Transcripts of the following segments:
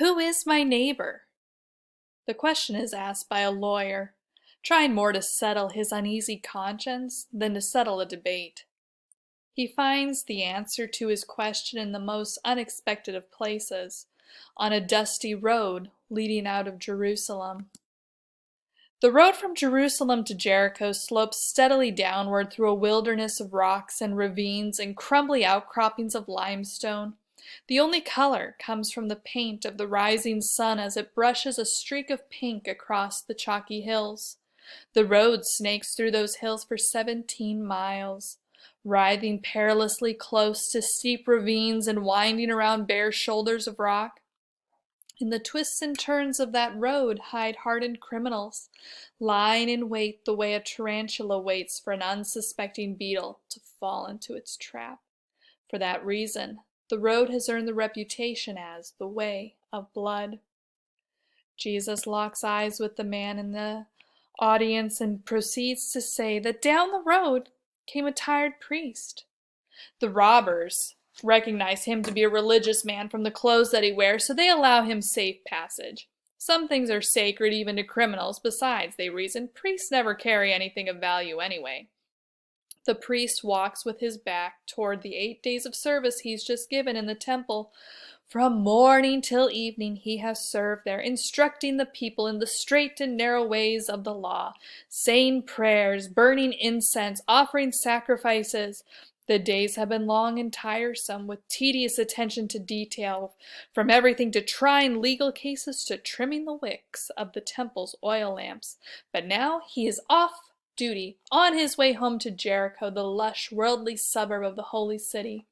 Who is my neighbor? The question is asked by a lawyer, trying more to settle his uneasy conscience than to settle a debate. He finds the answer to his question in the most unexpected of places, on a dusty road leading out of Jerusalem. The road from Jerusalem to Jericho slopes steadily downward through a wilderness of rocks and ravines and crumbly outcroppings of limestone. The only color comes from the paint of the rising sun as it brushes a streak of pink across the chalky hills. The road snakes through those hills for 17 miles, writhing perilously close to steep ravines and winding around bare shoulders of rock. In the twists and turns of that road hide hardened criminals, lying in wait the way a tarantula waits for an unsuspecting beetle to fall into its trap. For that reason, the road has earned the reputation as the way of blood. Jesus locks eyes with the man in the audience and proceeds to say that down the road came a tired priest. The robbers recognize him to be a religious man from the clothes that he wears, so they allow him safe passage. Some things are sacred even to criminals. Besides, they reason, priests never carry anything of value anyway. The priest walks with his back toward the 8 days of service he's just given in the temple. From morning till evening he has served there, instructing the people in the straight and narrow ways of the law, saying prayers, burning incense, offering sacrifices. The days have been long and tiresome, with tedious attention to detail, from everything to trying legal cases to trimming the wicks of the temple's oil lamps. But now he is off duty, on his way home to Jericho, the lush, worldly suburb of the holy city.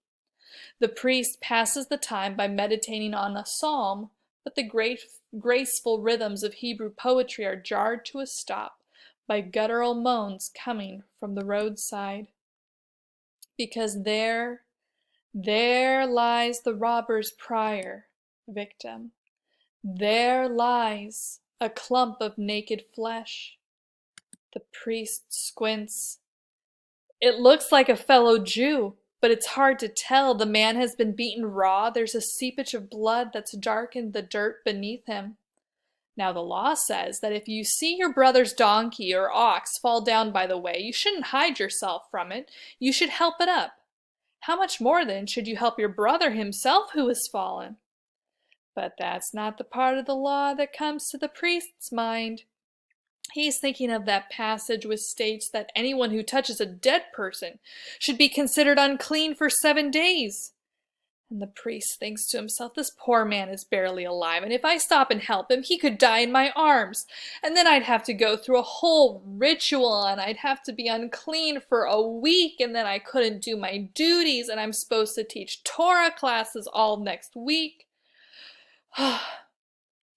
The priest passes the time by meditating on a psalm, but the graceful rhythms of Hebrew poetry are jarred to a stop by guttural moans coming from the roadside. Because there lies the robber's prior victim. There lies a clump of naked flesh. The priest squints. It looks like a fellow Jew, but it's hard to tell. The man has been beaten raw. There's a seepage of blood that's darkened the dirt beneath him. Now the law says that if you see your brother's donkey or ox fall down by the way, you shouldn't hide yourself from it. You should help it up. How much more then should you help your brother himself who has fallen? But that's not the part of the law that comes to the priest's mind. He's thinking of that passage which states that anyone who touches a dead person should be considered unclean for 7 days. And the priest thinks to himself, this poor man is barely alive, and if I stop and help him, he could die in my arms. And then I'd have to go through a whole ritual, and I'd have to be unclean for a week, and then I couldn't do my duties, and I'm supposed to teach Torah classes all next week.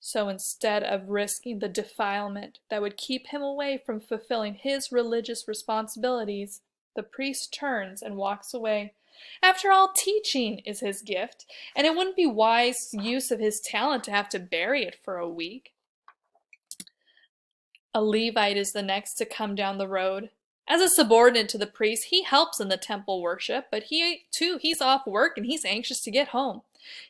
So instead of risking the defilement that would keep him away from fulfilling his religious responsibilities, the priest turns and walks away. After all, teaching is his gift, and it wouldn't be wise use of his talent to have to bury it for a week. A Levite is the next to come down the road. As a subordinate to the priest, he helps in the temple worship, but he's off work and he's anxious to get home.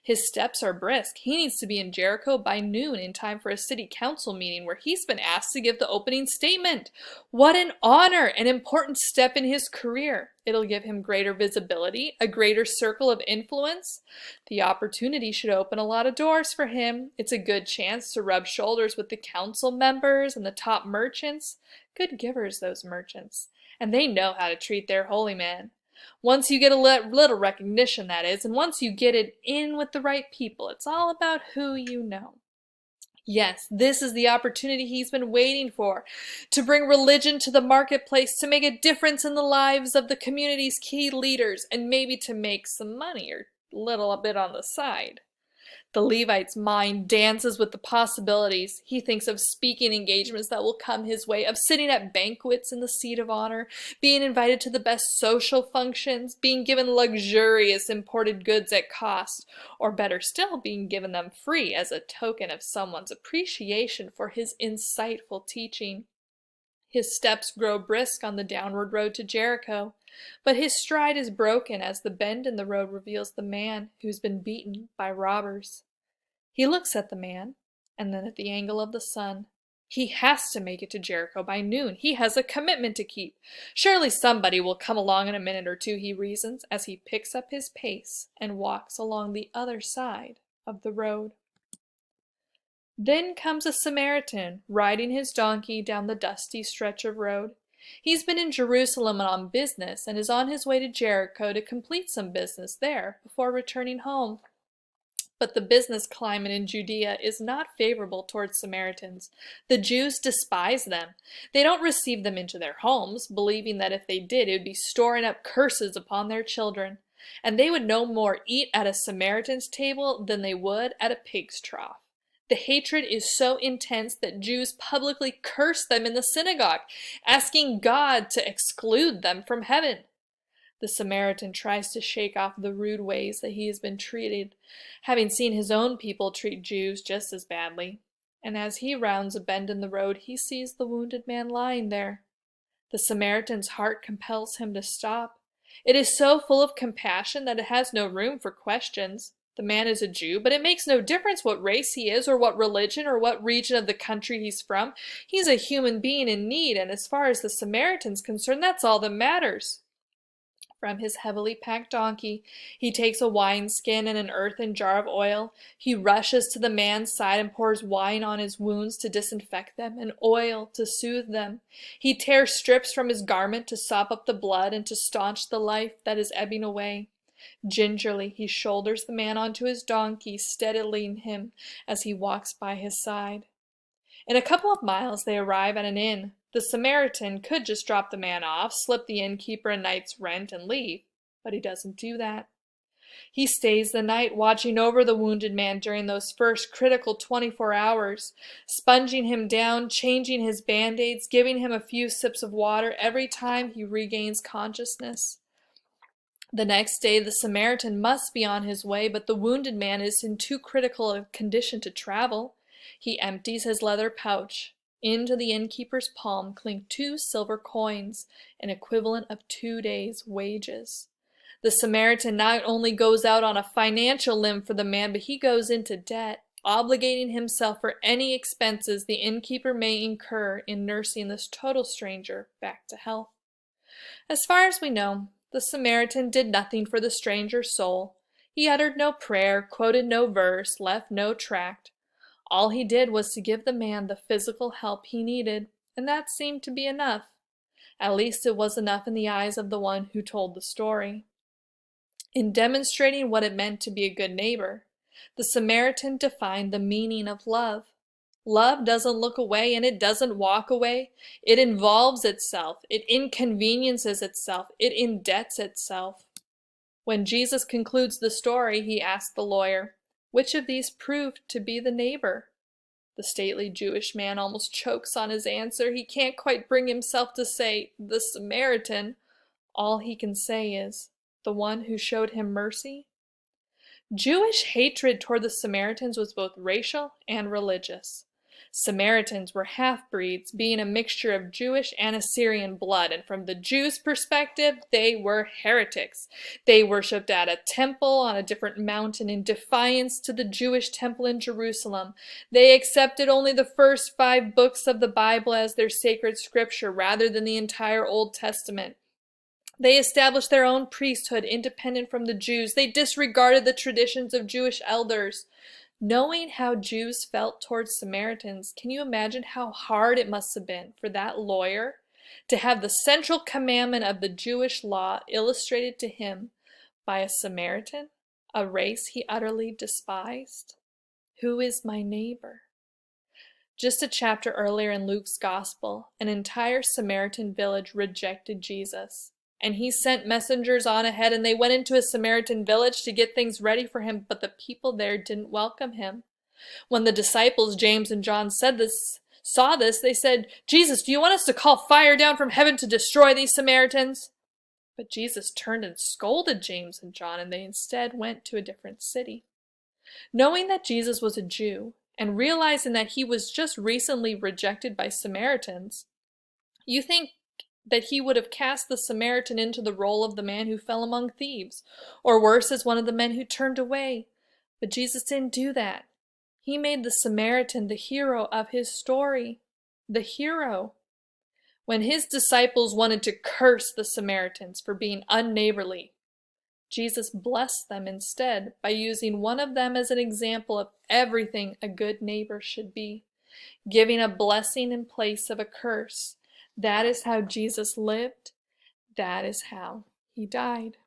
His steps are brisk. He needs to be in Jericho by noon in time for a city council meeting where he's been asked to give the opening statement. What an honor, an important step in his career. It'll give him greater visibility, a greater circle of influence. The opportunity should open a lot of doors for him. It's a good chance to rub shoulders with the council members and the top merchants. Good givers, those merchants. And they know how to treat their holy man. Once you get a little recognition, that is, and once you get it in with the right people, it's all about who you know. Yes, this is the opportunity he's been waiting for, to bring religion to the marketplace, to make a difference in the lives of the community's key leaders, and maybe to make some money or a little bit on the side. The Levite's mind dances with the possibilities. He thinks of speaking engagements that will come his way, of sitting at banquets in the seat of honor, being invited to the best social functions, being given luxurious imported goods at cost, or better still, being given them free as a token of someone's appreciation for his insightful teaching. His steps grow brisk on the downward road to Jericho, but his stride is broken as the bend in the road reveals the man who's been beaten by robbers. He looks at the man, and then at the angle of the sun. He has to make it to Jericho by noon. He has a commitment to keep. Surely somebody will come along in a minute or two, he reasons, as he picks up his pace and walks along the other side of the road. Then comes a Samaritan, riding his donkey down the dusty stretch of road. He's been in Jerusalem on business and is on his way to Jericho to complete some business there before returning home. But the business climate in Judea is not favorable towards Samaritans. The Jews despise them. They don't receive them into their homes, believing that if they did, it would be storing up curses upon their children. And they would no more eat at a Samaritan's table than they would at a pig's trough. The hatred is so intense that Jews publicly curse them in the synagogue, asking God to exclude them from heaven. The Samaritan tries to shake off the rude ways that he has been treated, having seen his own people treat Jews just as badly. And as he rounds a bend in the road, he sees the wounded man lying there. The Samaritan's heart compels him to stop. It is so full of compassion that it has no room for questions. The man is a Jew, but it makes no difference what race he is, or what religion, or what region of the country he's from. He's a human being in need, and as far as the Samaritan's concerned, that's all that matters. From his heavily packed donkey, he takes a wineskin and an earthen jar of oil. He rushes to the man's side and pours wine on his wounds to disinfect them, and oil to soothe them. He tears strips from his garment to sop up the blood and to staunch the life that is ebbing away. Gingerly, he shoulders the man onto his donkey, steadying him as he walks by his side. In a couple of miles, they arrive at an inn. The Samaritan could just drop the man off, slip the innkeeper a night's rent, and leave, but he doesn't do that. He stays the night, watching over the wounded man during those first critical 24 hours, sponging him down, changing his band-aids, giving him a few sips of water every time he regains consciousness. The next day, the Samaritan must be on his way, but the wounded man is in too critical a condition to travel. He empties his leather pouch. Into the innkeeper's palm clink 2 silver coins, an equivalent of 2 days' wages. The Samaritan not only goes out on a financial limb for the man, but he goes into debt, obligating himself for any expenses the innkeeper may incur in nursing this total stranger back to health. As far as we know, the Samaritan did nothing for the stranger's soul. He uttered no prayer, quoted no verse, left no tract. All he did was to give the man the physical help he needed, and that seemed to be enough. At least it was enough in the eyes of the one who told the story. In demonstrating what it meant to be a good neighbor, the Samaritan defined the meaning of love. Love doesn't look away and it doesn't walk away. It involves itself. It inconveniences itself. It indebts itself. When Jesus concludes the story, he asks the lawyer, "Which of these proved to be the neighbor?" The stately Jewish man almost chokes on his answer. He can't quite bring himself to say, "The Samaritan." All he can say is, "The one who showed him mercy." Jewish hatred toward the Samaritans was both racial and religious. Samaritans were half-breeds, being a mixture of Jewish and Assyrian blood, and from the Jews' perspective, they were heretics. They worshipped at a temple on a different mountain in defiance to the Jewish temple in Jerusalem. They accepted only the first 5 books of the Bible as their sacred scripture rather than the entire Old Testament. They established their own priesthood independent from the Jews. They disregarded the traditions of Jewish elders. Knowing how Jews felt towards Samaritans, can you imagine how hard it must have been for that lawyer to have the central commandment of the Jewish law illustrated to him by a Samaritan, a race he utterly despised? Who is my neighbor? Just a chapter earlier in Luke's Gospel, an entire Samaritan village rejected Jesus. And he sent messengers on ahead, and they went into a Samaritan village to get things ready for him, but the people there didn't welcome him. When the disciples, James and John, saw this, they said, "Jesus, do you want us to call fire down from heaven to destroy these Samaritans?" But Jesus turned and scolded James and John, and they instead went to a different city. Knowing that Jesus was a Jew, and realizing that he was just recently rejected by Samaritans, you think that he would have cast the Samaritan into the role of the man who fell among thieves, or worse, as one of the men who turned away. But Jesus didn't do that. He made the Samaritan the hero of his story. The hero. When his disciples wanted to curse the Samaritans for being unneighborly, Jesus blessed them instead by using one of them as an example of everything a good neighbor should be, giving a blessing in place of a curse. That is how Jesus lived. That is how he died.